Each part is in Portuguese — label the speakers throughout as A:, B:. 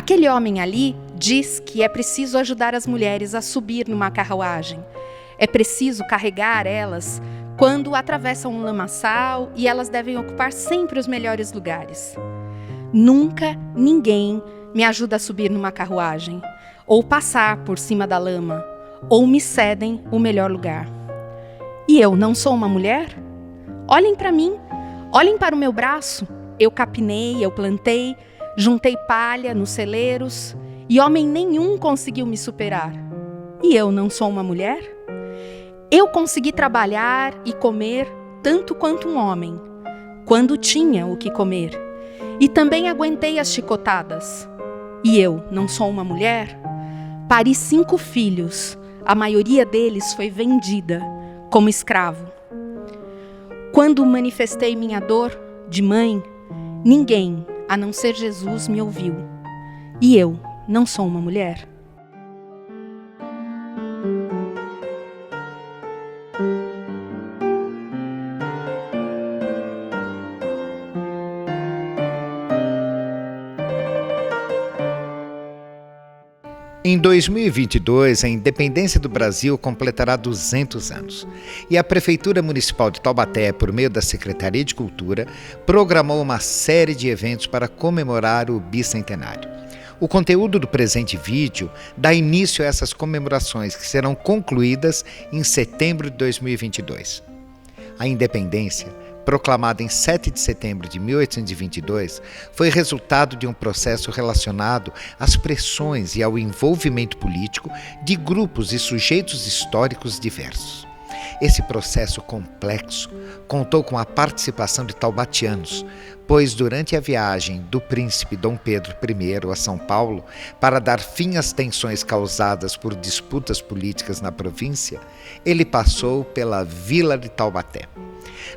A: Aquele homem ali diz que é preciso ajudar as mulheres a subir numa carruagem. É preciso carregar elas quando atravessam um lamaçal e elas devem ocupar sempre os melhores lugares. Nunca ninguém me ajuda a subir numa carruagem, ou passar por cima da lama, ou me cedem o melhor lugar. E eu não sou uma mulher? Olhem para mim, olhem para o meu braço. Eu capinei, eu plantei, juntei palha nos celeiros, e homem nenhum conseguiu me superar. E eu não sou uma mulher? Eu consegui trabalhar e comer tanto quanto um homem, quando tinha o que comer. E também aguentei as chicotadas. E eu não sou uma mulher? Pari 5 filhos, a maioria deles foi vendida como escravo. Quando manifestei minha dor de mãe, ninguém, a não ser Jesus, me ouviu. E eu não sou uma mulher?
B: Em 2022, a independência do Brasil completará 200 anos. E a Prefeitura Municipal de Taubaté, por meio da Secretaria de Cultura, programou uma série de eventos para comemorar o bicentenário. O conteúdo do presente vídeo dá início a essas comemorações, que serão concluídas em setembro de 2022. A independência, proclamada em 7 de setembro de 1822, foi resultado de um processo relacionado às pressões e ao envolvimento político de grupos e sujeitos históricos diversos. Esse processo complexo contou com a participação de taubatianos, pois durante a viagem do príncipe Dom Pedro I a São Paulo para dar fim às tensões causadas por disputas políticas na província, ele passou pela vila de Taubaté.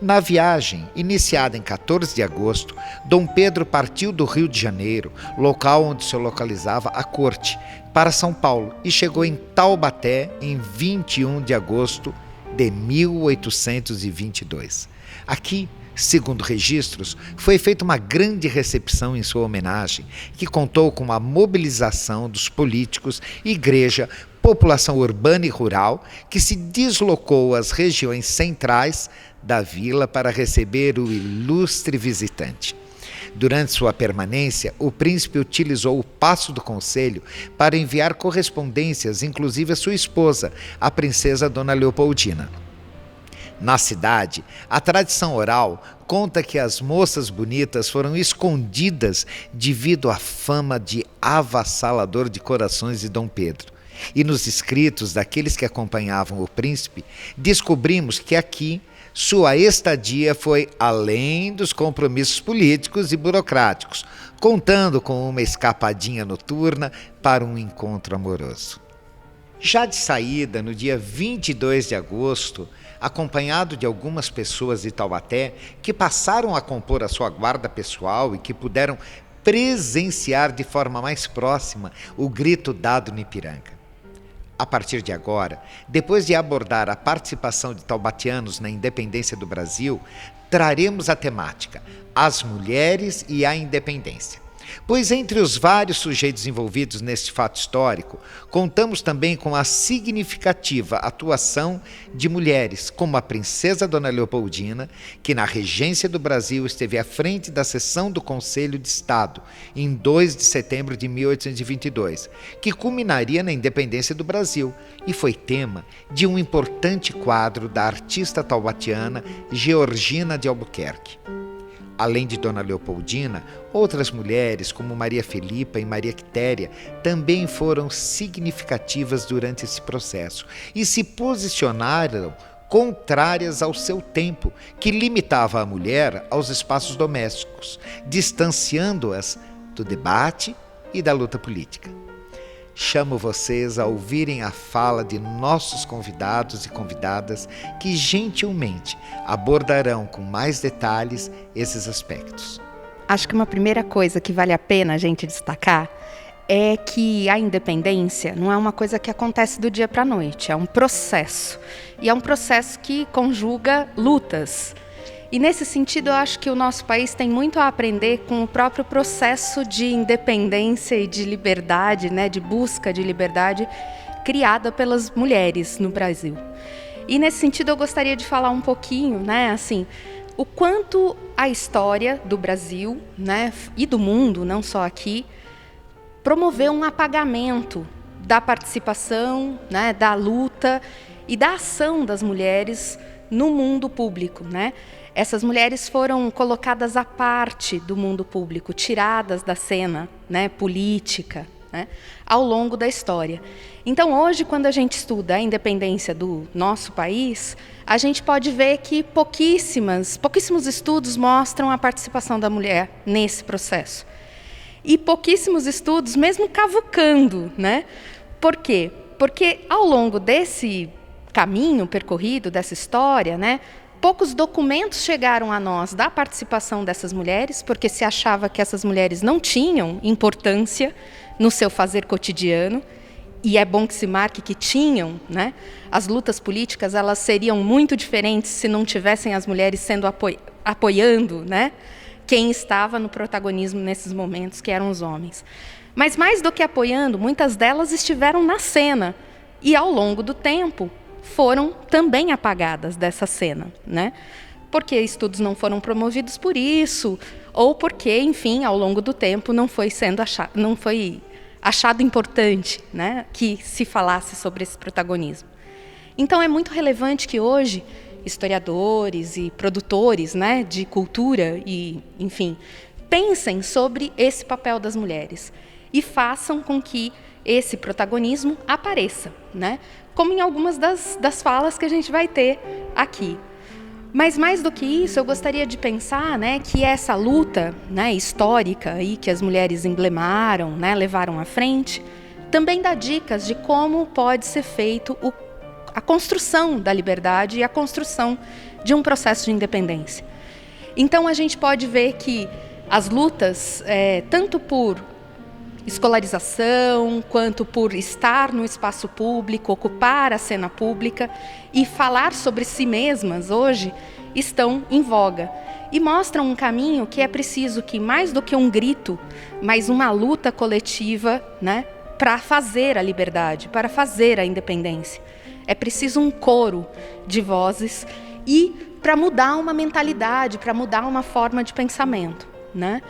B: Na viagem, iniciada em 14 de agosto, Dom Pedro partiu do Rio de Janeiro, local onde se localizava a corte, para São Paulo e chegou em Taubaté em 21 de agosto de 1822. Aqui, segundo registros, foi feita uma grande recepção em sua homenagem, que contou com a mobilização dos políticos, igreja, população urbana e rural, que se deslocou às regiões centrais da vila para receber o ilustre visitante. Durante sua permanência, o príncipe utilizou o Paço do Conselho para enviar correspondências, inclusive a sua esposa, a princesa Dona Leopoldina. Na cidade, a tradição oral conta que as moças bonitas foram escondidas devido à fama de avassalador de corações de Dom Pedro. E nos escritos daqueles que acompanhavam o príncipe, descobrimos que aqui sua estadia foi além dos compromissos políticos e burocráticos, contando com uma escapadinha noturna para um encontro amoroso. Já de saída, no dia 22 de agosto, acompanhado de algumas pessoas de Taubaté que passaram a compor a sua guarda pessoal e que puderam presenciar de forma mais próxima o grito dado no Ipiranga. A partir de agora, depois de abordar a participação de taubatianos na independência do Brasil, traremos a temática As Mulheres e a Independência. Pois entre os vários sujeitos envolvidos neste fato histórico, contamos também com a significativa atuação de mulheres, como a princesa Dona Leopoldina, que na regência do Brasil esteve à frente da sessão do Conselho de Estado, em 2 de setembro de 1822, que culminaria na independência do Brasil e foi tema de um importante quadro da artista taubatiana Georgina de Albuquerque. Além de Dona Leopoldina, outras mulheres, como Maria Filipa e Maria Quitéria, também foram significativas durante esse processo e se posicionaram contrárias ao seu tempo, que limitava a mulher aos espaços domésticos, distanciando-as do debate e da luta política. Chamo vocês a ouvirem a fala de nossos convidados e convidadas que gentilmente abordarão com mais detalhes esses aspectos.
A: Acho que uma primeira coisa que vale a pena a gente destacar é que a independência não é uma coisa que acontece do dia para a noite, é um processo. E é um processo que conjuga lutas. E nesse sentido, eu acho que o nosso país tem muito a aprender com o próprio processo de independência e de liberdade, né, de busca de liberdade, criada pelas mulheres no Brasil. E nesse sentido, eu gostaria de falar um pouquinho, né, assim, o quanto a história do Brasil, né, e do mundo, não só aqui, promoveu um apagamento da participação, né, da luta e da ação das mulheres no mundo público, né? Essas mulheres foram colocadas à parte do mundo público, tiradas da cena, né, política, né, ao longo da história. Então, hoje, quando a gente estuda a independência do nosso país, a gente pode ver que pouquíssimos estudos mostram a participação da mulher nesse processo. E pouquíssimos estudos, mesmo cavucando, né? Por quê? Porque ao longo desse caminho percorrido, dessa história, né, poucos documentos chegaram a nós da participação dessas mulheres, porque se achava que essas mulheres não tinham importância no seu fazer cotidiano, e é bom que se marque que tinham, né? As lutas políticas, elas seriam muito diferentes se não tivessem as mulheres sendo apoiando, né, quem estava no protagonismo nesses momentos, que eram os homens. Mas mais do que apoiando, muitas delas estiveram na cena e, ao longo do tempo, foram também apagadas dessa cena, né? Porque estudos não foram promovidos por isso, ou porque, enfim, ao longo do tempo não foi achado importante, né, que se falasse sobre esse protagonismo. Então é muito relevante que hoje historiadores e produtores, né, de cultura e, enfim, pensem sobre esse papel das mulheres e façam com que esse protagonismo apareça, né, como em algumas das falas que a gente vai ter aqui. Mas mais do que isso, eu gostaria de pensar, né, que essa luta, né, histórica aí, que as mulheres emblemaram, né, levaram à frente, também dá dicas de como pode ser feito a construção da liberdade e a construção de um processo de independência. Então, a gente pode ver que as lutas, tanto por escolarização, quanto por estar no espaço público, ocupar a cena pública e falar sobre si mesmas hoje, estão em voga. E mostram um caminho que é preciso que, mais do que um grito, mas uma luta coletiva, né, para fazer a liberdade, para fazer a independência. É preciso um coro de vozes e para mudar uma mentalidade, para mudar uma forma de pensamento, né?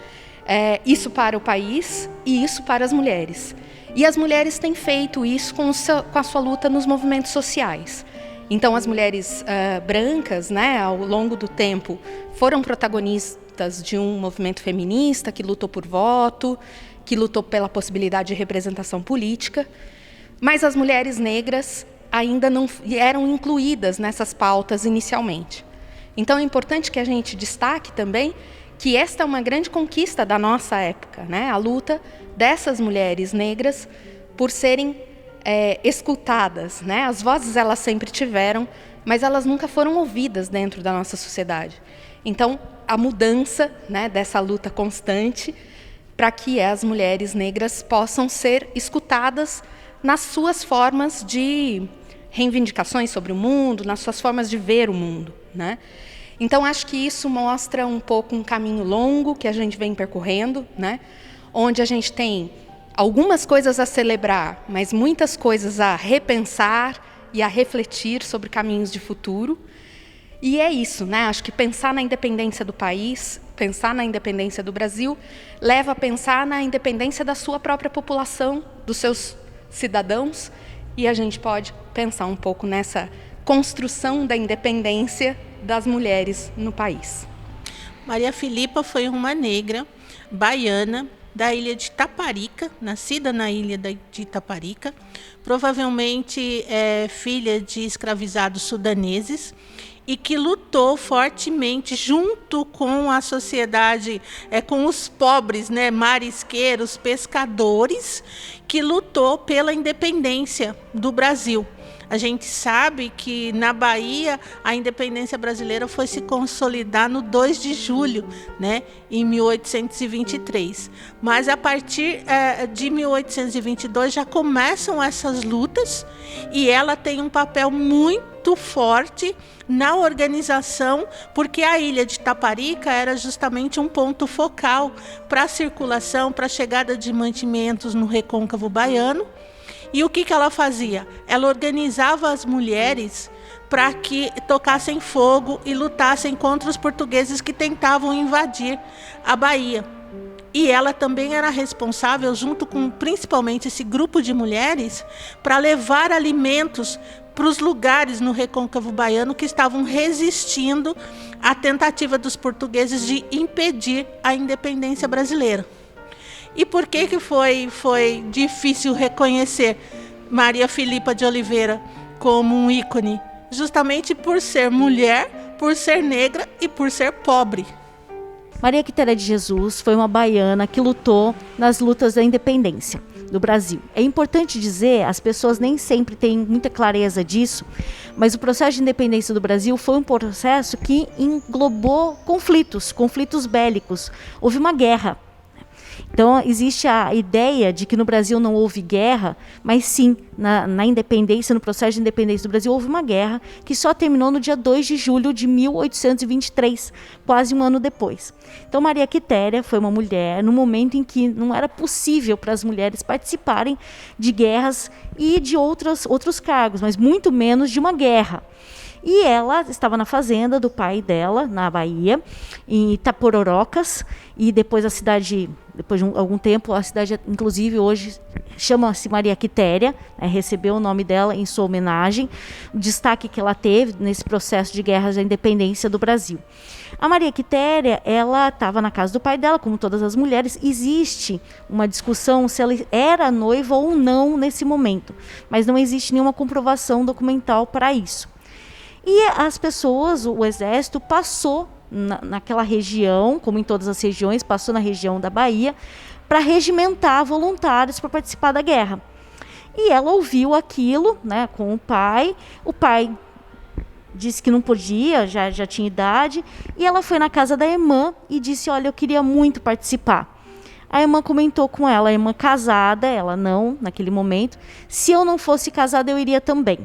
A: Isso para o país e isso para as mulheres. E as mulheres têm feito isso com a sua luta nos movimentos sociais. Então, as mulheres brancas, né, ao longo do tempo, foram protagonistas de um movimento feminista que lutou por voto, que lutou pela possibilidade de representação política, mas as mulheres negras ainda não eram incluídas nessas pautas inicialmente. Então, é importante que a gente destaque também que esta é uma grande conquista da nossa época, né? A luta dessas mulheres negras por serem escutadas, né? As vozes elas sempre tiveram, mas elas nunca foram ouvidas dentro da nossa sociedade. Então, a mudança, né, dessa luta constante para que as mulheres negras possam ser escutadas nas suas formas de reivindicações sobre o mundo, nas suas formas de ver o mundo, né? Então, acho que isso mostra um pouco um caminho longo que a gente vem percorrendo, né? Onde a gente tem algumas coisas a celebrar, mas muitas coisas a repensar e a refletir sobre caminhos de futuro. E é isso, né? Acho que pensar na independência do país, pensar na independência do Brasil, leva a pensar na independência da sua própria população, dos seus cidadãos, e a gente pode pensar um pouco nessa construção da independência das mulheres no país.
C: Maria Filipa foi uma negra baiana da ilha de Itaparica, nascida na ilha de Itaparica, provavelmente filha de escravizados sudaneses, e que lutou fortemente junto com a sociedade, com os pobres, né, marisqueiros, pescadores, que lutou pela independência do Brasil. A gente sabe que na Bahia a independência brasileira foi se consolidar no 2 de julho, né, em 1823. Mas a partir de 1822 já começam essas lutas e ela tem um papel muito forte na organização, porque a ilha de Taparica era justamente um ponto focal para a circulação, para a chegada de mantimentos no recôncavo baiano. E o que ela fazia? Ela organizava as mulheres para que tocassem fogo e lutassem contra os portugueses que tentavam invadir a Bahia. E ela também era responsável, junto com principalmente esse grupo de mulheres, para levar alimentos para os lugares no recôncavo baiano que estavam resistindo à tentativa dos portugueses de impedir a independência brasileira. E por que foi difícil reconhecer Maria Filipa de Oliveira como um ícone? Justamente por ser mulher, por ser negra e por ser pobre.
D: Maria Quitéria de Jesus foi uma baiana que lutou nas lutas da independência do Brasil. É importante dizer, as pessoas nem sempre têm muita clareza disso, mas o processo de independência do Brasil foi um processo que englobou conflitos bélicos. Houve uma guerra. Então, existe a ideia de que no Brasil não houve guerra, mas sim, na independência, no processo de independência do Brasil, houve uma guerra que só terminou no dia 2 de julho de 1823, quase um ano depois. Então, Maria Quitéria foi uma mulher no momento em que não era possível para as mulheres participarem de guerras e de outros cargos, mas muito menos de uma guerra. E ela estava na fazenda do pai dela, na Bahia, em Itapororocas, e depois depois de algum tempo, a cidade, inclusive, hoje chama-se Maria Quitéria, né, recebeu o nome dela em sua homenagem, o destaque que ela teve nesse processo de guerras da independência do Brasil. A Maria Quitéria, ela estava na casa do pai dela, como todas as mulheres. Existe uma discussão se ela era noiva ou não nesse momento, mas não existe nenhuma comprovação documental para isso. E as pessoas, o exército passou naquela região, como em todas as regiões, passou na região da Bahia, para regimentar voluntários para participar da guerra. E ela ouviu aquilo, né, com o pai disse que não podia, já tinha idade, e ela foi na casa da irmã e disse, olha, eu queria muito participar. A irmã comentou com ela, a irmã casada, ela não, naquele momento, se eu não fosse casada eu iria também.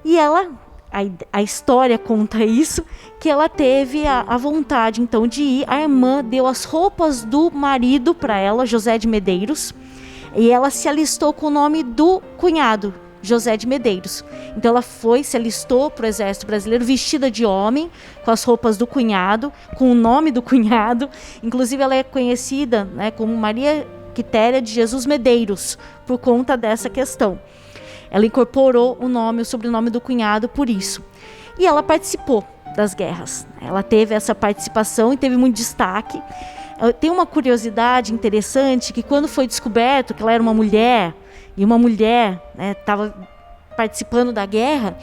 D: E ela... A história conta isso, que ela teve a vontade, então, de ir. A irmã deu as roupas do marido para ela, José de Medeiros, e ela se alistou com o nome do cunhado, José de Medeiros. Então, ela se alistou para o Exército Brasileiro vestida de homem, com as roupas do cunhado, com o nome do cunhado. Inclusive, ela é conhecida, né, como Maria Quitéria de Jesus Medeiros, por conta dessa questão. Ela incorporou o sobrenome do cunhado por isso. E ela participou das guerras. Ela teve essa participação e teve muito destaque. Tem uma curiosidade interessante, que quando foi descoberto que ela era uma mulher, e uma mulher estava participando da guerra,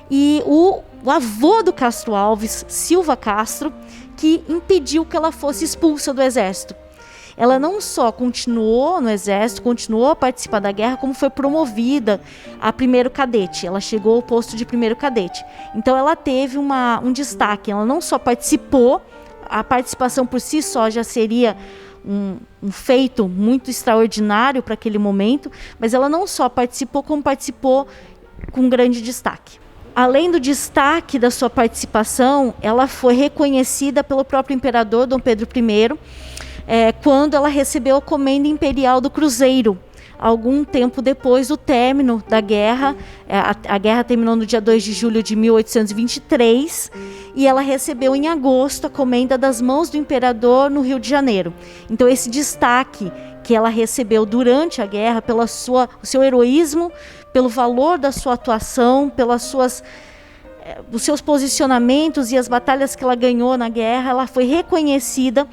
D: e o avô do Castro Alves, Silva Castro, que impediu que ela fosse expulsa do exército. Ela não só continuou no exército, continuou a participar da guerra, como foi promovida a primeiro cadete. Ela chegou ao posto de primeiro cadete. Então ela teve um destaque. Ela não só participou, a participação por si só já seria um feito muito extraordinário para aquele momento, mas ela não só participou, como participou com grande destaque. Além do destaque da sua participação, ela foi reconhecida pelo próprio imperador Dom Pedro I, quando ela recebeu a comenda imperial do Cruzeiro, algum tempo depois do término da guerra. A guerra terminou no dia 2 de julho de 1823 e ela recebeu em agosto a comenda das mãos do imperador no Rio de Janeiro. Então esse destaque que ela recebeu durante a guerra, pelo seu heroísmo, pelo valor da sua atuação, os seus posicionamentos e as batalhas que ela ganhou na guerra, ela foi reconhecida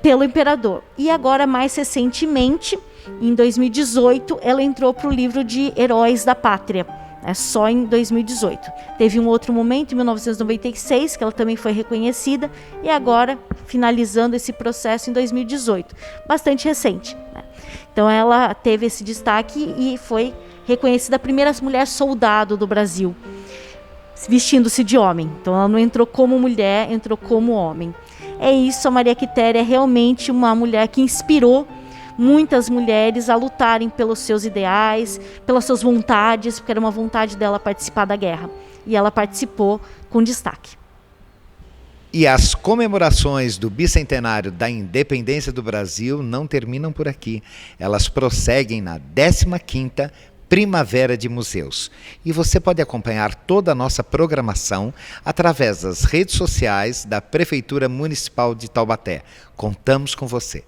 D: pelo imperador. E agora, mais recentemente, em 2018, ela entrou para o livro de Heróis da Pátria, só em 2018. Teve um outro momento, em 1996, que ela também foi reconhecida, e agora, finalizando esse processo em 2018. Bastante recente. Então, ela teve esse destaque e foi reconhecida a primeira mulher soldado do Brasil, vestindo-se de homem. Então ela não entrou como mulher, entrou como homem. É isso, a Maria Quitéria é realmente uma mulher que inspirou muitas mulheres a lutarem pelos seus ideais, pelas suas vontades, porque era uma vontade dela participar da guerra. E ela participou com destaque.
B: E as comemorações do bicentenário da independência do Brasil não terminam por aqui. Elas prosseguem na 15ª Primavera de Museus. E você pode acompanhar toda a nossa programação através das redes sociais da Prefeitura Municipal de Taubaté. Contamos com você.